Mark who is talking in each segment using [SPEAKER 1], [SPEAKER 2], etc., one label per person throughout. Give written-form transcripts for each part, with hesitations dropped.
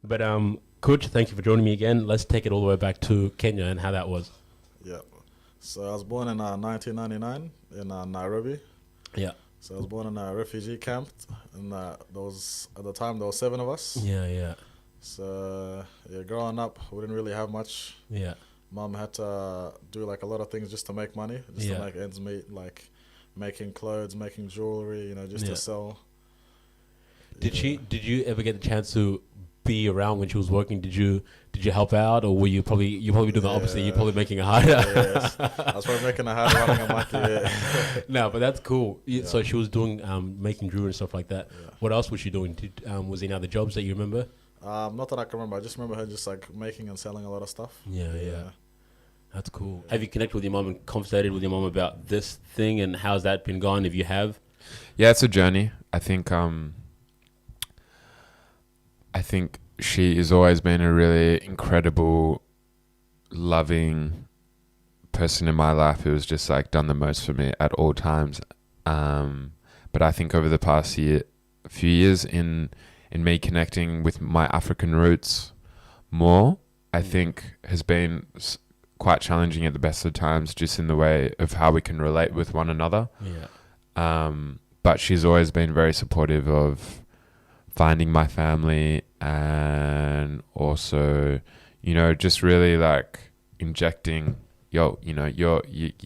[SPEAKER 1] But Coach, thank you for joining me again. Let's take it all the way back to Kenya and how that was.
[SPEAKER 2] Yeah. So I was born in 1999 in Nairobi.
[SPEAKER 1] Yeah.
[SPEAKER 2] So I was born in a refugee camp, and at the time there was 7 of us.
[SPEAKER 1] Yeah.
[SPEAKER 2] So yeah, growing up, we didn't really have much.
[SPEAKER 1] Yeah.
[SPEAKER 2] Mom had to do like a lot of things just to make money, just
[SPEAKER 1] Yeah.
[SPEAKER 2] to make ends meet, like making clothes, making jewelry, just
[SPEAKER 1] Yeah.
[SPEAKER 2] to sell.
[SPEAKER 1] Did you ever get the chance to be around when she was working? Did you help out, or were you probably doing the opposite? You're probably making it harder.
[SPEAKER 2] Yes. I was probably making it hard running a monkey. Yeah.
[SPEAKER 1] No, but that's cool.
[SPEAKER 2] Yeah.
[SPEAKER 1] So she was doing making jewelry and stuff like that.
[SPEAKER 2] Yeah.
[SPEAKER 1] What else was she doing? Was there any other jobs that you remember?
[SPEAKER 2] Not that I can remember. I just remember her just like making and selling a lot of stuff.
[SPEAKER 1] Yeah. That's cool. Have you connected with your mom and conversated with your mom about this thing, and how's that been going? If you have,
[SPEAKER 3] Yeah, it's a journey. I think she has always been a really incredible, loving person in my life who has just like done the most for me at all times. But I think over the past few years in me connecting with my African roots more, I think has been quite challenging at the best of times, just in the way of how we can relate with one another.
[SPEAKER 1] yeah,
[SPEAKER 3] But she's always been very supportive of finding my family, and also, just really like injecting you're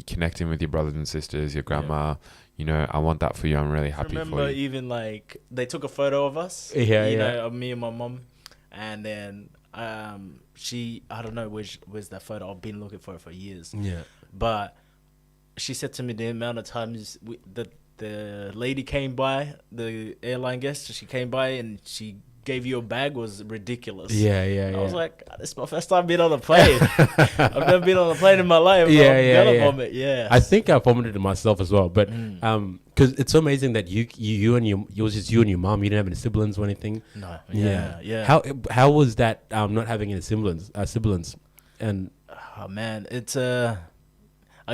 [SPEAKER 3] connecting with your brothers and sisters, your grandma. I want that for you. I'm really happy
[SPEAKER 4] Remember,
[SPEAKER 3] for you.
[SPEAKER 4] even like they took a photo of us.
[SPEAKER 1] Yeah.
[SPEAKER 4] Of me and my mom, and then I don't know where's that photo. I've been looking for it for years.
[SPEAKER 1] Yeah.
[SPEAKER 4] But she said to me the amount of times the lady came by, the airline guest, she came by and she gave you a bag was ridiculous.
[SPEAKER 1] Yeah.
[SPEAKER 4] I was like, this is my first time being on a plane. I've never been on a plane in my life.
[SPEAKER 1] Yeah,
[SPEAKER 4] I'm
[SPEAKER 1] yeah,
[SPEAKER 4] gonna
[SPEAKER 1] yeah.
[SPEAKER 4] vomit. Yeah.
[SPEAKER 1] I think I vomited it myself as well, but because it's so amazing that you and it was just you and your mom. You didn't have any siblings or anything.
[SPEAKER 4] No. Yeah.
[SPEAKER 1] How was that not having any siblings? And
[SPEAKER 4] Oh man, it's I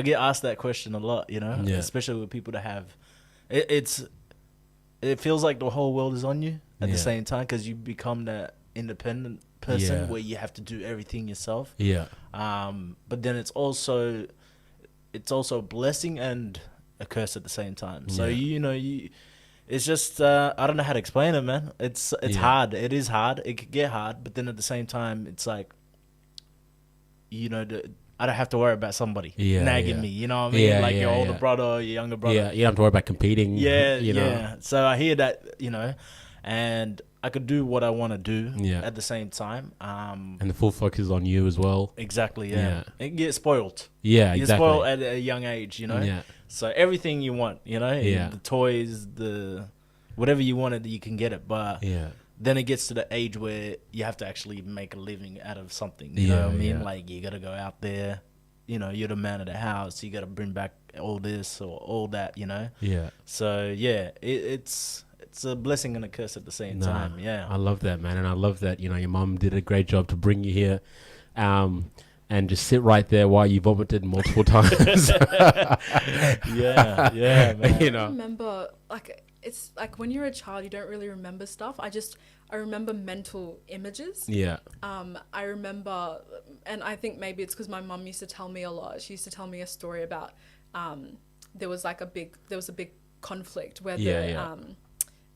[SPEAKER 4] get asked that question a lot,
[SPEAKER 1] Yeah.
[SPEAKER 4] especially with people that have it feels like the whole world is on you at
[SPEAKER 1] Yeah.
[SPEAKER 4] the same time, because you become that independent person
[SPEAKER 1] Yeah.
[SPEAKER 4] where you have to do everything yourself.
[SPEAKER 1] yeah,
[SPEAKER 4] But then it's also a blessing and a curse at the same time. So
[SPEAKER 1] Yeah.
[SPEAKER 4] it's just I don't know how to explain it, man. It's
[SPEAKER 1] Yeah.
[SPEAKER 4] hard. It is hard. It could get hard, but then at the same time, it's like I don't have to worry about somebody nagging
[SPEAKER 1] yeah.
[SPEAKER 4] me. You know what I mean?
[SPEAKER 1] Yeah,
[SPEAKER 4] like your
[SPEAKER 1] yeah,
[SPEAKER 4] older
[SPEAKER 1] yeah.
[SPEAKER 4] brother or your younger brother.
[SPEAKER 1] yeah. You don't have to worry about competing.
[SPEAKER 4] Yeah,
[SPEAKER 1] you know.
[SPEAKER 4] yeah. So I hear that, and I could do what I want to do
[SPEAKER 1] Yeah.
[SPEAKER 4] at the same time.
[SPEAKER 1] And the full focus is on you as well.
[SPEAKER 4] Exactly,
[SPEAKER 1] Yeah.
[SPEAKER 4] yeah. And get spoiled.
[SPEAKER 1] Yeah,
[SPEAKER 4] You get
[SPEAKER 1] exactly.
[SPEAKER 4] spoiled at a young age,
[SPEAKER 1] Yeah,
[SPEAKER 4] So everything you want,
[SPEAKER 1] Yeah.
[SPEAKER 4] the toys, the whatever you wanted, you can get it. But
[SPEAKER 1] yeah,
[SPEAKER 4] then it gets to the age where you have to actually make a living out of something. You
[SPEAKER 1] Yeah,
[SPEAKER 4] know what I mean?
[SPEAKER 1] yeah.
[SPEAKER 4] Like you got to go out there. You're the man of the house. You got to bring back all this or all that.
[SPEAKER 1] yeah.
[SPEAKER 4] So yeah, it's a blessing and a curse at the same time. Yeah.
[SPEAKER 1] I love that, man, and I love that your mom did a great job to bring you here, and just sit right there while you vomited multiple times.
[SPEAKER 4] yeah, man.
[SPEAKER 5] I remember, like, it's like when you're a child, you don't really remember stuff. I remember mental images.
[SPEAKER 1] Yeah,
[SPEAKER 5] I remember, and I think maybe it's because my mum used to tell me a lot. She used to tell me a story about there was a big conflict where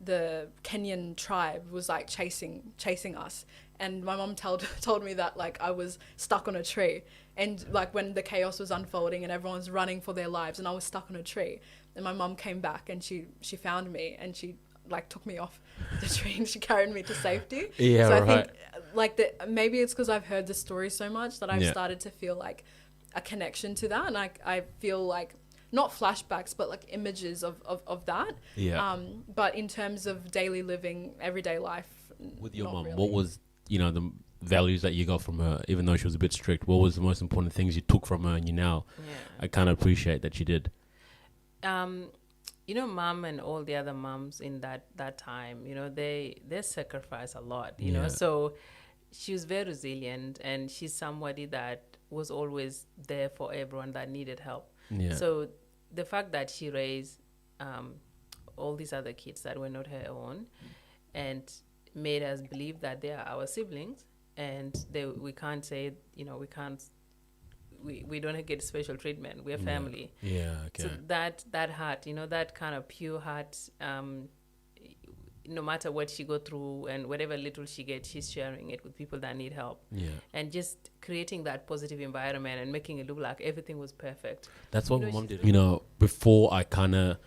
[SPEAKER 5] the Kenyan tribe was like chasing us, and my mom told me that like I was stuck on a tree, and like when the chaos was unfolding and everyone's running for their lives, and I was stuck on a tree, and my mom came back and she found me and she like took me off the tree and she carried me to safety.
[SPEAKER 1] Yeah,
[SPEAKER 5] so I
[SPEAKER 1] right.
[SPEAKER 5] think like maybe it's because I've heard the story so much that I've
[SPEAKER 1] Yeah.
[SPEAKER 5] started to feel like a connection to that, and I feel like not flashbacks but like images of that.
[SPEAKER 1] Yeah.
[SPEAKER 5] But in terms of daily living, everyday life,
[SPEAKER 1] With your
[SPEAKER 5] not
[SPEAKER 1] mom,
[SPEAKER 5] really.
[SPEAKER 1] what was the values that you got from her? Even though she was a bit strict, what was the most important things you took from her, and I kind of appreciate that you did.
[SPEAKER 6] Mom and all the other moms in that time, they sacrifice a lot,
[SPEAKER 1] Yeah.
[SPEAKER 6] So she was very resilient, and she's somebody that was always there for everyone that needed help.
[SPEAKER 1] Yeah.
[SPEAKER 6] So the fact that she raised all these other kids that were not her own, and made us believe that they are our siblings, and we can't say, we don't get special treatment. We're family.
[SPEAKER 1] Yeah, okay.
[SPEAKER 6] So that heart, that kind of pure heart, no matter what she go through and whatever little she gets, she's sharing it with people that need help.
[SPEAKER 1] Yeah.
[SPEAKER 6] And just creating that positive environment and making it look like everything was perfect.
[SPEAKER 1] That's what my mom did. Before I kind of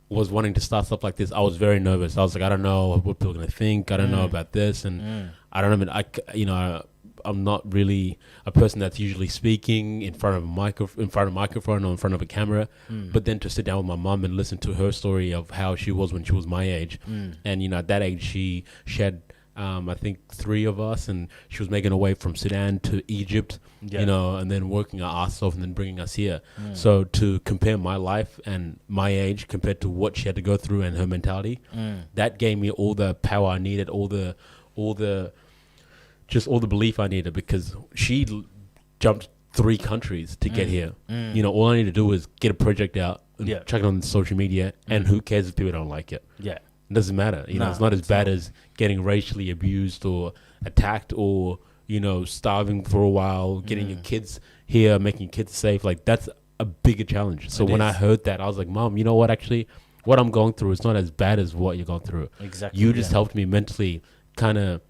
[SPEAKER 1] was wanting to start stuff like this, I was very nervous. I was like, I don't know what people are going to think. I don't know about this. And I don't know. I'm not really a person that's usually speaking in front of a microphone or in front of a camera. But then to sit down with my mom and listen to her story of how she was when she was my age. And, at that age, she had, I think, 3 of us, and she was making her way from Sudan to Egypt, and then working her ass off and then bringing us here. So to compare my life and my age compared to what she had to go through and her mentality, that gave me all the power I needed, all the belief I needed, because she jumped 3 countries to get here. All I need to do is get a project out and chuck it on social media, and who cares if people don't like it?
[SPEAKER 4] Yeah.
[SPEAKER 1] It doesn't matter. It's not as bad as getting racially abused or attacked or, starving for a while, getting your kids here, making kids safe. Like, that's a bigger challenge. So when I heard that, I was like, Mom, you know what? Actually, what I'm going through is not as bad as what you're going through.
[SPEAKER 4] Exactly.
[SPEAKER 1] You just helped me mentally kind of,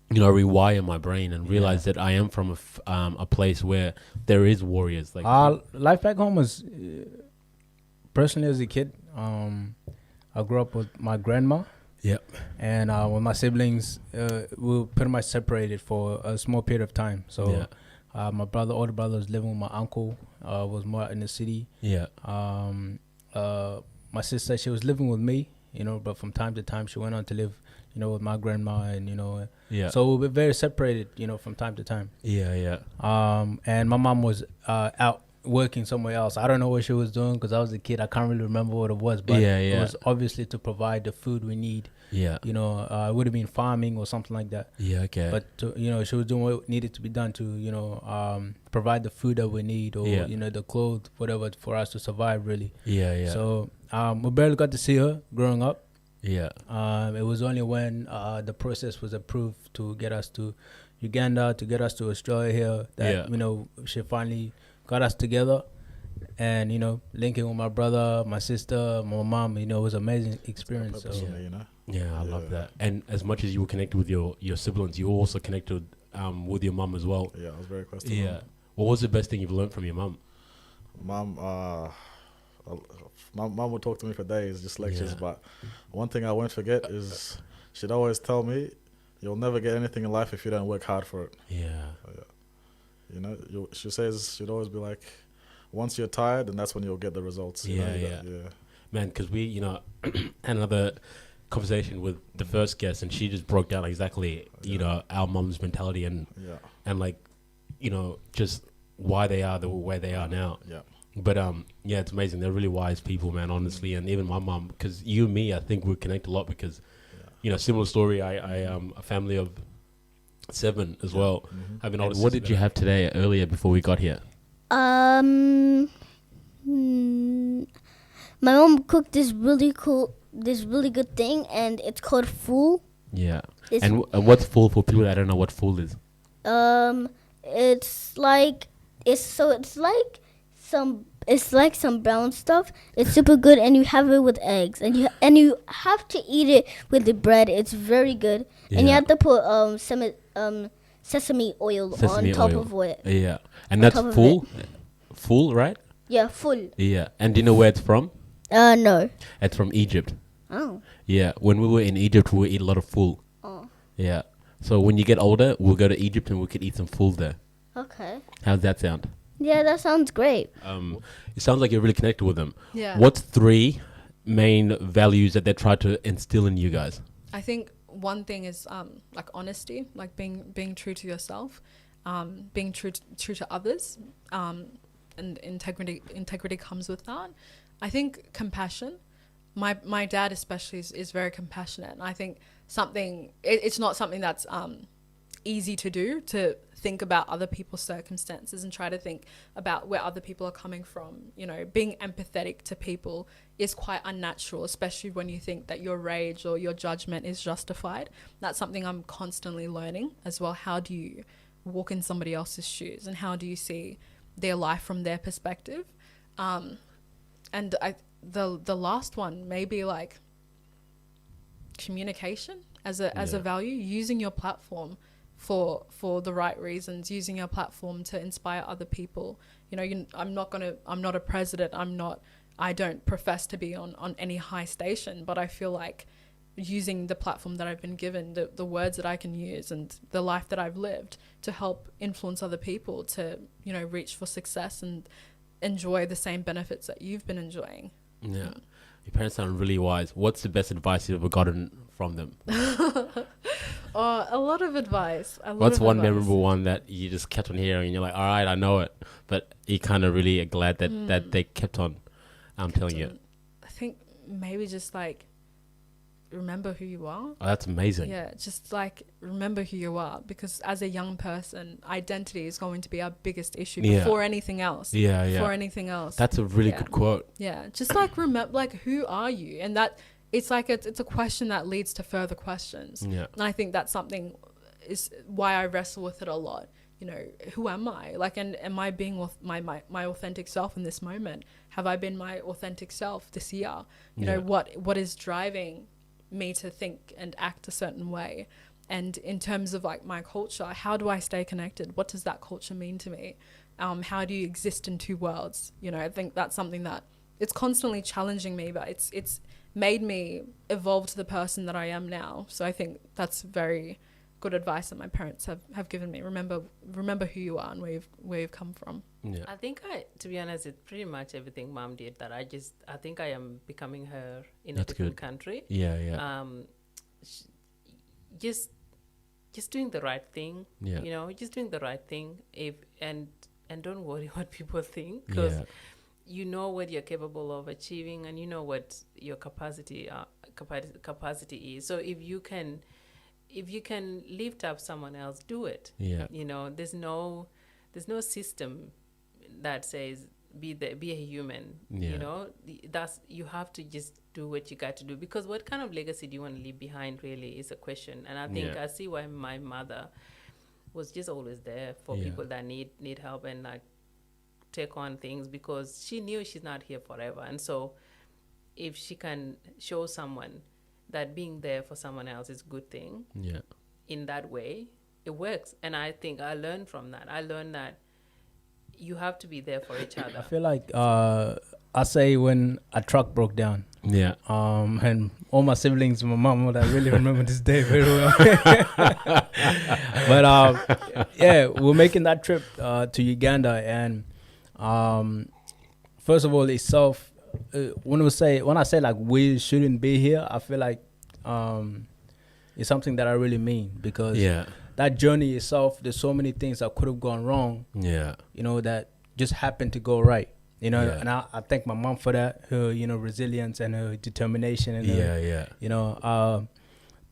[SPEAKER 1] rewire my brain and realize that I am from a place where there is warriors. Like
[SPEAKER 7] life back home was, personally as a kid, I grew up with my grandma.
[SPEAKER 1] Yep.
[SPEAKER 7] And with my siblings, we were pretty much separated for a small period of time. So my older brother was living with my uncle, was more in the city.
[SPEAKER 1] Yeah.
[SPEAKER 7] My sister, she was living with me, but from time to time she went on to live, with my grandma, and so we were very separated, from time to time.
[SPEAKER 1] Yeah.
[SPEAKER 7] And my mom was out working somewhere else. I don't know what she was doing because I was a kid. I can't really remember what it was, but it was obviously to provide the food we need.
[SPEAKER 1] Yeah.
[SPEAKER 7] It would have been farming or something like that.
[SPEAKER 1] Yeah, okay.
[SPEAKER 7] But she was doing what needed to be done to provide the food that we need, or the clothes, whatever, for us to survive, really.
[SPEAKER 1] Yeah.
[SPEAKER 7] So we barely got to see her growing up.
[SPEAKER 1] Yeah.
[SPEAKER 7] It was only when the process was approved to get us to Uganda, to get us to Australia here, that she finally got us together, and linking with my brother, my sister, my mom. It was an amazing experience. So.
[SPEAKER 1] I love that. And as much as you were connected with your siblings, you were also connected with your mum as well.
[SPEAKER 2] Yeah, I was very close to mum.
[SPEAKER 1] What was the best thing you've learned from your mum?
[SPEAKER 2] Mum would talk to me for days, just lectures. But one thing I won't forget is she'd always tell me, "You'll never get anything in life if you don't work hard for it." She'd always be like, "Once you're tired, and that's when you'll get the results."
[SPEAKER 1] Man, because we, had another conversation with the first guest, and she just broke down exactly, our mum's mentality and like, just why they are the way they are now.
[SPEAKER 2] Yeah.
[SPEAKER 1] But it's amazing. They're really wise people, man. Honestly, and even my mum, because you and me, I think we connect a lot because, similar story. I a family of 7 as well.
[SPEAKER 2] Mm-hmm.
[SPEAKER 1] I've been older. What did you have today earlier before we got here?
[SPEAKER 8] My mom cooked this really good thing, and it's called fool.
[SPEAKER 1] Yeah. And what's fool for people that don't know what fool is?
[SPEAKER 8] It's like some brown stuff. It's super good, and you have it with eggs, and you have to eat it with the bread. It's very good, and you have to put sesame oil on top of it.
[SPEAKER 1] Yeah, and that's fool. Fool, right?
[SPEAKER 8] Yeah, full.
[SPEAKER 1] Yeah, and do you know where it's from?
[SPEAKER 8] No.
[SPEAKER 1] It's from Egypt.
[SPEAKER 8] Oh.
[SPEAKER 1] Yeah, when we were in Egypt, we would eat a lot of fool.
[SPEAKER 8] Oh.
[SPEAKER 1] Yeah, so when you get older, we'll go to Egypt and we could eat some fool there.
[SPEAKER 8] Okay.
[SPEAKER 1] How's that sound?
[SPEAKER 8] Yeah, that sounds great.
[SPEAKER 1] It sounds like you're really connected with them.
[SPEAKER 5] Yeah.
[SPEAKER 1] What's 3 main values that they try to instill in you guys?
[SPEAKER 5] I think one thing is like honesty, like being true to yourself, being true to others, and integrity comes with that. I think compassion. My dad especially is very compassionate, and I think it's not something that's easy to do, to think about other people's circumstances and try to think about where other people are coming from. You know, being empathetic to people is quite unnatural, especially when you think that your rage or your judgment is justified. That's something I'm constantly learning as well. How do you walk in somebody else's shoes, and how do you see their life from their perspective? And the last one, maybe like communication as a value, using your platform for the right reasons, using your platform to inspire other people. You know, I'm not a president. I don't profess to be on any high station, but I feel like using the platform that I've been given, the words that I can use and the life that I've lived to help influence other people to, you know, reach for success and enjoy the same benefits that you've been enjoying.
[SPEAKER 1] Yeah. Your parents sound really wise. What's the best advice you've ever gotten from them?
[SPEAKER 5] A lot of advice.
[SPEAKER 1] What's one memorable one that you just kept on hearing and you're like, all right, I know it, but you kind of really are glad that they kept on telling you?
[SPEAKER 5] I think maybe just like, remember who you are.
[SPEAKER 1] Oh, that's amazing.
[SPEAKER 5] Yeah, just like remember who you are, because as a young person, identity is going to be our biggest issue before anything else. Before anything else.
[SPEAKER 1] That's a really good quote.
[SPEAKER 5] Yeah, just like remember, like, who are you? And that it's like it's a question that leads to further questions. Yeah, and I think that's something is why I wrestle with it a lot. You know, who am I? Like, and am I being my authentic self in this moment? Have I been my authentic self this year? You know, what is driving me to think and act a certain way? And in terms of like my culture, how do I stay connected? What does that culture mean to me? How do you exist in two worlds? You know, I think that's something that it's constantly challenging me, but it's made me evolve to the person that I am now. So I think that's very good advice that my parents have given me. Remember who you are and where you've come from.
[SPEAKER 6] Yeah. I think to be honest, it's pretty much everything Mom did that I think I am becoming her in a different country.
[SPEAKER 1] Yeah.
[SPEAKER 6] Just doing the right thing. Yeah. You know, just doing the right thing. And don't worry what people think, because you know what you're capable of achieving, and you know what your capacity is. So if you can lift up someone else, do it. Yeah. You know, there's no system that says be a human. Yeah. You know, you have to just do what you got to do, because what kind of legacy do you want to leave behind really is a question. And I think I see why my mother was just always there for people that need help and like take on things, because she knew she's not here forever. And so if she can show someone that being there for someone else is a good thing, in that way, it works. And I think I learned from that. I learned that you have to be there for each other.
[SPEAKER 7] I feel like I say when a truck broke down. Yeah. And all my siblings, my mom, I really remember this day very well. But we're making that trip to Uganda, and first of all, itself. When I say like we shouldn't be here, I feel like it's something that I really mean, because that journey itself, there's so many things that could have gone wrong. Yeah, you know, that just happened to go right. You know, and I thank my mom for that, her resilience and her determination. And you know,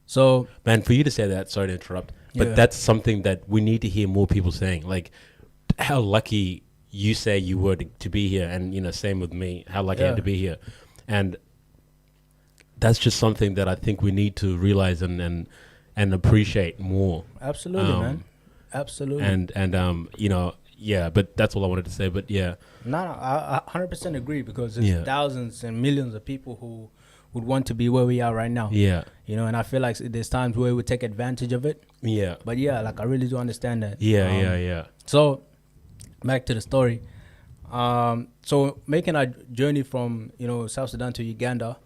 [SPEAKER 7] so
[SPEAKER 1] man, for you to say that, sorry to interrupt, but that's something that we need to hear more people saying. Like, how lucky you say you were to be here, and you know, same with me, how lucky I am to be here. And that's just something that I think we need to realize and appreciate more.
[SPEAKER 7] Absolutely, man. Absolutely.
[SPEAKER 1] And you know, but that's all I wanted to say. But
[SPEAKER 7] I 100% agree, because there's thousands and millions of people who would want to be where we are right now. Yeah. You know, and I feel like there's times where we take advantage of it. Yeah. But like I really do understand that. Yeah. So back to the story. So making our journey from, South Sudan to Uganda,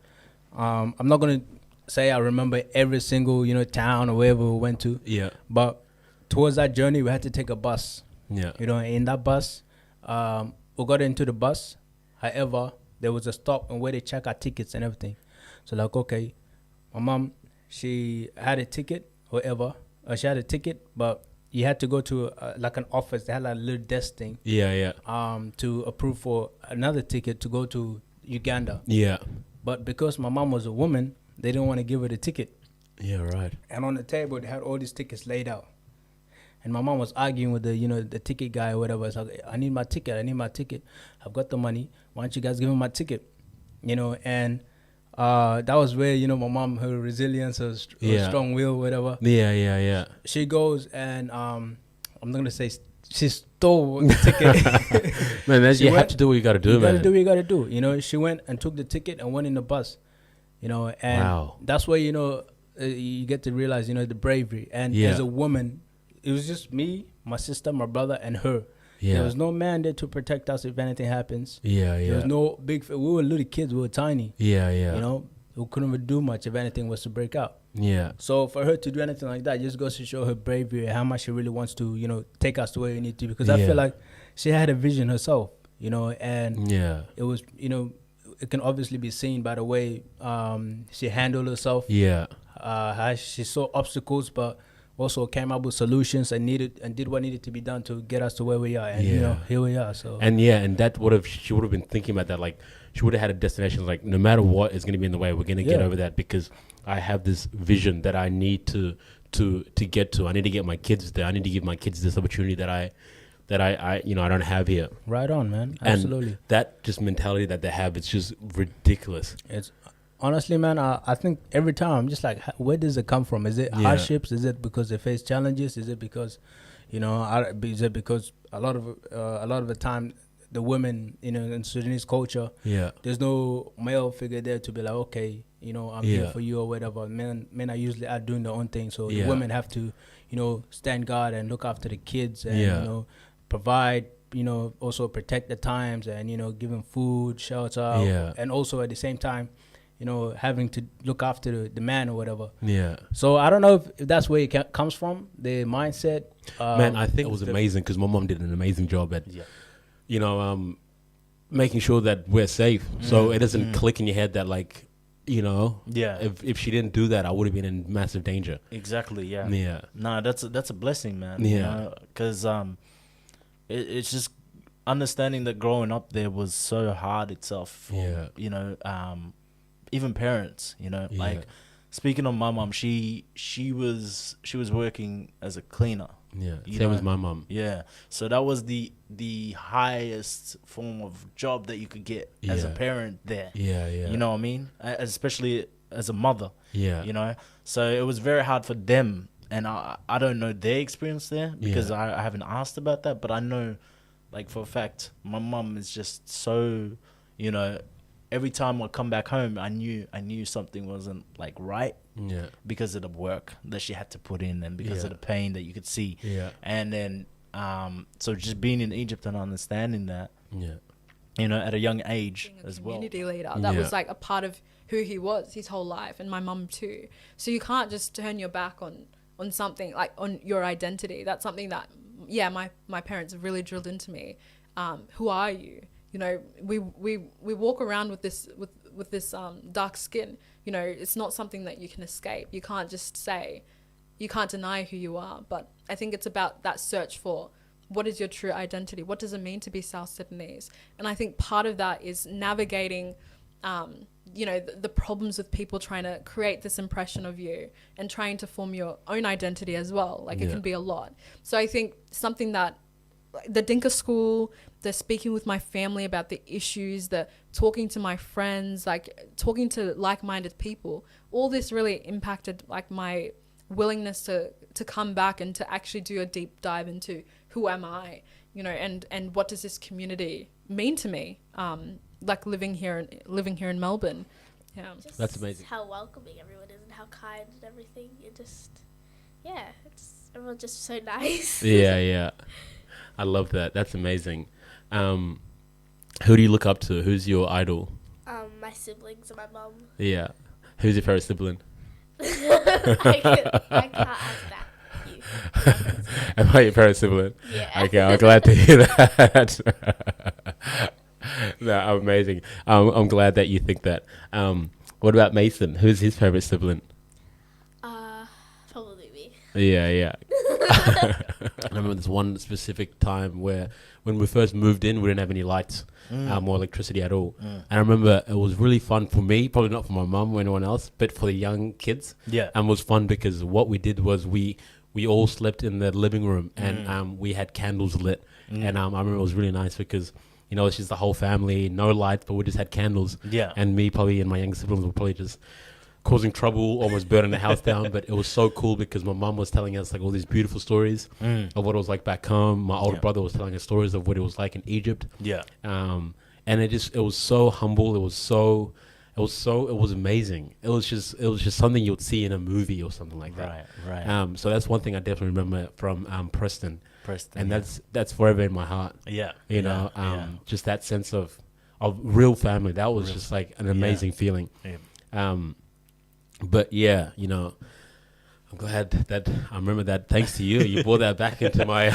[SPEAKER 7] I'm not going to say I remember every single, town or wherever we went to. Yeah. But towards that journey, we had to take a bus. Yeah. In that bus, we got into the bus. However, there was a stop and where they check our tickets and everything. So like, okay, my mom, she had a ticket, whatever. She had a ticket, but you had to go to like an office. They had like a little desk thing. Yeah. To approve for another ticket to go to Uganda. Yeah. But because my mom was a woman, they didn't want to give her the ticket.
[SPEAKER 1] Yeah, right.
[SPEAKER 7] And on the table, they had all these tickets laid out. And my mom was arguing with the ticket guy or whatever. It's like, I need my ticket. I've got the money. Why don't you guys give me my ticket? And that was where, my mom, her resilience, her strong will, whatever.
[SPEAKER 1] Yeah.
[SPEAKER 7] She goes and I'm not going to say she stole the ticket.
[SPEAKER 1] Man, you have to do what you got to do, man.
[SPEAKER 7] You got to do what you got to do. She went and took the ticket and went in the bus, and
[SPEAKER 1] wow.
[SPEAKER 7] That's where, you get to realize, the bravery. And as a woman, it was just me, my sister, my brother, and her. Yeah. There was no man there to protect us if anything happens.
[SPEAKER 1] Yeah.
[SPEAKER 7] There was no big... We were little kids. We were tiny.
[SPEAKER 1] Yeah.
[SPEAKER 7] We couldn't even do much if anything was to break out.
[SPEAKER 1] Yeah.
[SPEAKER 7] So for her to do anything like that just goes to show her bravery and how much she really wants to, take us to where we need to. Because I feel like she had a vision herself, and it was, it can obviously be seen by the way she handled herself. Yeah. How she saw obstacles, but also came up with solutions and did what needed to be done to get us to where we are. And here we are. So
[SPEAKER 1] and that she would have been thinking about that. Like she would have had a destination. Like no matter what is going to be in the way, we're going to get over that because I have this vision that I need to get to. I need to get my kids there. I need to give my kids this opportunity that I I don't have here.
[SPEAKER 7] Right on, man. Absolutely.
[SPEAKER 1] And that just mentality that they have, it's just ridiculous.
[SPEAKER 7] It's honestly, man, I think every time I'm just like, where does it come from? Is it hardships? Is it because they face challenges? Is it because, is it because a lot of the time the women, in Sudanese culture, there's no male figure there to be like, okay, I'm here for you or whatever. Men are usually out doing their own thing, so the women have to, stand guard and look after the kids and provide. Also protect the times and give them food, shelter, and also at the same time. Having to look after the man or whatever. Yeah. So I don't know if that's where it comes from, the mindset.
[SPEAKER 1] Man, I think it was amazing because my mom did an amazing job at, making sure that we're safe. So it doesn't click in your head that like, if she didn't do that, I would have been in massive danger.
[SPEAKER 4] Exactly. Yeah.
[SPEAKER 1] Yeah.
[SPEAKER 4] Nah, that's a blessing, man.
[SPEAKER 1] Yeah.
[SPEAKER 4] Because it's just understanding that growing up there was so hard itself. For, even parents, like speaking of my mom, she was working as a cleaner.
[SPEAKER 1] Yeah, same as my mom.
[SPEAKER 4] Yeah, so that was the highest form of job that you could get as a parent there. Yeah. You know what I mean? Especially as a mother. Yeah. So it was very hard for them, and I don't know their experience there because I haven't asked about that, but I know, like for a fact, my mom is just so, every time I come back home, I knew something wasn't like right. Yeah. Because of the work that she had to put in and because of the pain that you could see. Yeah. And then so just being in Egypt and understanding that. Yeah. At a young age as well.
[SPEAKER 5] Community leader. That was like a part of who he was his whole life, and my mum too. So you can't just turn your back on something like on your identity. That's something that my parents have really drilled into me. Who are you? We walk around with this dark skin. It's not something that you can escape. You can't just say, you can't deny who you are. But I think it's about that search for what is your true identity? What does it mean to be South Sudanese? And I think part of that is navigating, the problems with people trying to create this impression of you and trying to form your own identity as well. Like it can be a lot. So I think something that the Dinka school, the speaking with my family about the issues, the talking to my friends, like talking to like-minded people, all this really impacted like my willingness to come back and to actually do a deep dive into who am I, and what does this community mean to me, like living here in Melbourne. Yeah,
[SPEAKER 1] that's amazing.
[SPEAKER 8] How welcoming everyone is and how kind and everything. Everyone's just so nice.
[SPEAKER 1] Yeah. I love that. That's amazing. Who do you look up to? Who's your idol?
[SPEAKER 8] My siblings and my mum.
[SPEAKER 1] Yeah. Who's your favorite sibling?
[SPEAKER 8] I can't ask that.
[SPEAKER 1] Am I your favorite sibling?
[SPEAKER 8] Yeah.
[SPEAKER 1] Okay, I'm glad to hear that. No, amazing. I'm glad that you think that. What about Mason? Who's his favorite sibling?
[SPEAKER 8] Probably me.
[SPEAKER 1] Yeah. I remember this one specific time when we first moved in, we didn't have any lights or electricity at all. And I remember it was really fun for me, probably not for my mum or anyone else, but for the young kids. Yeah. And it was fun because what we did was we we all slept in the living room, and we had candles lit. And I remember it was really nice because, you know, it's just the whole family, no lights, but we just had candles.
[SPEAKER 4] Yeah.
[SPEAKER 1] And me probably and my younger siblings were probably just causing trouble, almost burning the house down. But it was so cool because my mum was telling us like all these beautiful stories of what it was like back home. My older brother was telling us stories of what it was like in Egypt.
[SPEAKER 4] Yeah.
[SPEAKER 1] And it was so humble. It was amazing. It was just something you'd see in a movie or something like that.
[SPEAKER 4] Right.
[SPEAKER 1] So that's one thing I definitely remember from Preston. And
[SPEAKER 4] yeah.
[SPEAKER 1] that's forever in my heart.
[SPEAKER 4] Yeah.
[SPEAKER 1] You know, just that sense of real family. That was just like an amazing feeling.
[SPEAKER 4] Yeah.
[SPEAKER 1] But yeah, you know, I'm glad that I remember that. Thanks to you, you brought that back into my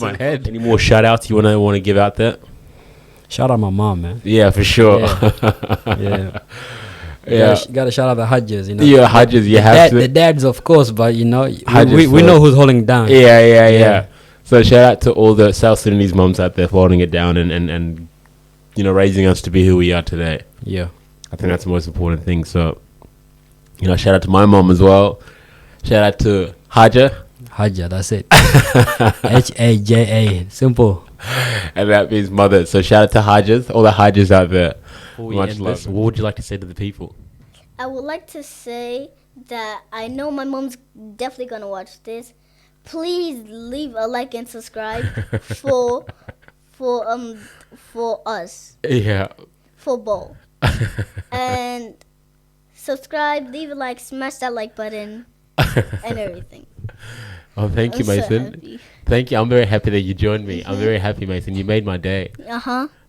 [SPEAKER 1] my head. Any more shout outs you want to give out there?
[SPEAKER 9] Shout out my mom, man.
[SPEAKER 1] Yeah, for sure.
[SPEAKER 9] Yeah. You gotta shout out the Hajjas, you know.
[SPEAKER 1] Yeah, Hajjas, you have to.
[SPEAKER 9] The dads, of course, but you know, we know who's holding it down.
[SPEAKER 1] Yeah. So shout out to all the South Sudanese moms out there for holding it down and you know, raising us to be who we are today.
[SPEAKER 9] Yeah.
[SPEAKER 1] I think that's the most important thing. So, you know, shout out to my mom as well. Shout out to
[SPEAKER 9] Hajja, that's it. Haja, simple.
[SPEAKER 1] And that means mother. So shout out to Hajjas, all the Hajjas out there. Much love. What would you like to say to the people?
[SPEAKER 8] I would like to say that I know my mom's definitely gonna watch this. Please leave a like and subscribe for us.
[SPEAKER 1] Yeah.
[SPEAKER 8] For both. And subscribe, leave a like, smash that like button, and everything.
[SPEAKER 1] Oh, thank you, Mason. So thank you. I'm very happy that you joined me. I'm very happy, Mason. You made my day.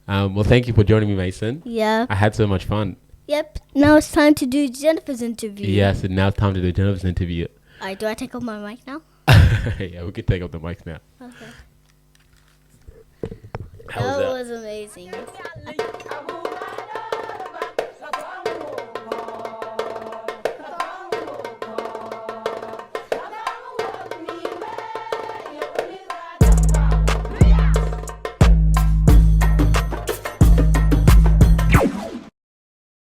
[SPEAKER 1] Well, thank you for joining me, Mason.
[SPEAKER 8] Yeah.
[SPEAKER 1] I had so much fun.
[SPEAKER 8] Yep. Now it's time to do Jennifer's interview.
[SPEAKER 1] Yes, and now it's time to do Jennifer's interview.
[SPEAKER 8] Do I take off my mic now?
[SPEAKER 1] Yeah, we can take off the mics now.
[SPEAKER 8] Okay. That was amazing.